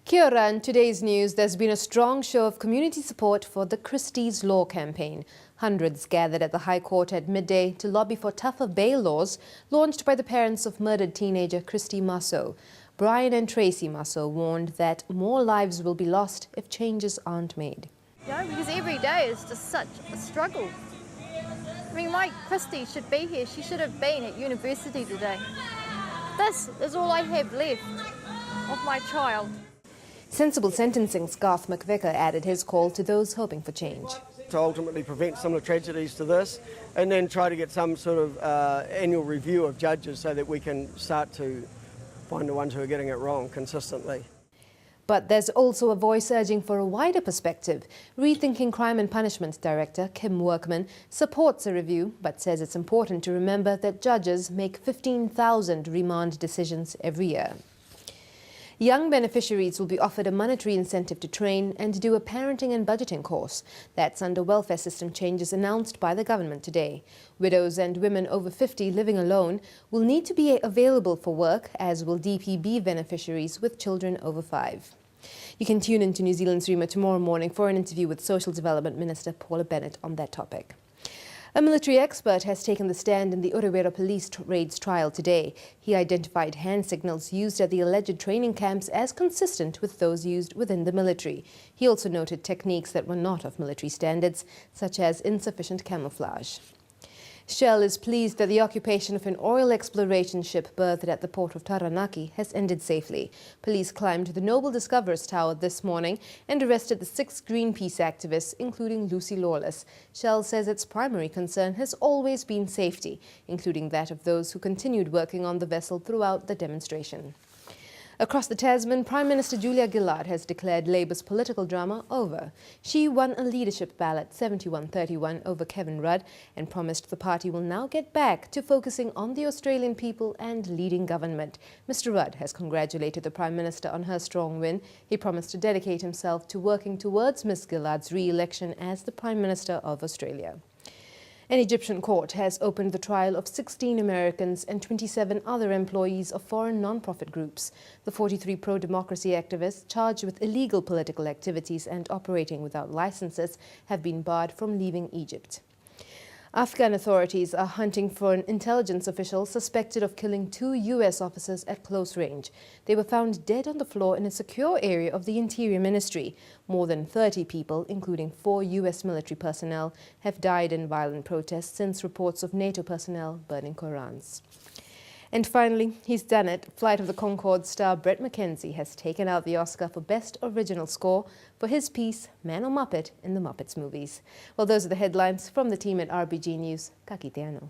Kia ora, in today's news, there's been a strong show of community support for the Christie's Law campaign. Hundreds gathered at the High Court at midday to lobby for tougher bail laws launched by the parents of murdered teenager Christy Masso. Brian and Tracy Masso warned that more lives will be lost if changes aren't made. Yeah, because every day is just such a struggle. I mean, my Christy should be here. She should have been at university today. This is all I have left of my child. Sensible Sentencing's Garth McVicker added his call to those hoping for change. To ultimately prevent similar tragedies to this, and then try to get some sort of annual review of judges so that we can start to find the ones who are getting it wrong consistently. But there's also a voice urging for a wider perspective. Rethinking Crime and Punishment Director Kim Workman supports a review, but says it's important to remember that judges make 15,000 remand decisions every year. Young beneficiaries will be offered a monetary incentive to train and do a parenting and budgeting course. That's under welfare system changes announced by the government today. Widows and women over 50 living alone will need to be available for work, as will DPB beneficiaries with children over 5. You can tune in to New Zealand's Rima tomorrow morning for an interview with Social Development Minister Paula Bennett on that topic. A military expert has taken the stand in the Urewera police raids trial today. He identified hand signals used at the alleged training camps as consistent with those used within the military. He also noted techniques that were not of military standards, such as insufficient camouflage. Shell is pleased that the occupation of an oil exploration ship berthed at the port of Taranaki has ended safely. Police climbed the Noble Discoverers Tower this morning and arrested the 6 Greenpeace activists, including Lucy Lawless. Shell says its primary concern has always been safety, including that of those who continued working on the vessel throughout the demonstration. Across the Tasman, Prime Minister Julia Gillard has declared Labour's political drama over. She won a leadership ballot 71-31 over Kevin Rudd and promised the party will now get back to focusing on the Australian people and leading government. Mr Rudd has congratulated the Prime Minister on her strong win. He promised to dedicate himself to working towards Ms Gillard's re-election as the Prime Minister of Australia. An Egyptian court has opened the trial of 16 Americans and 27 other employees of foreign non-profit groups. The 43 pro-democracy activists charged with illegal political activities and operating without licenses have been barred from leaving Egypt. Afghan authorities are hunting for an intelligence official suspected of killing 2 U.S. officers at close range. They were found dead on the floor in a secure area of the Interior Ministry. More than 30 people, including 4 U.S. military personnel, have died in violent protests since reports of NATO personnel burning Korans. And finally, he's done it. Flight of the Conchords star Bret McKenzie has taken out the Oscar for Best Original Score for his piece Man or Muppet in the Muppets movies. Well, those are the headlines from the team at RBG News. Ka kite anō.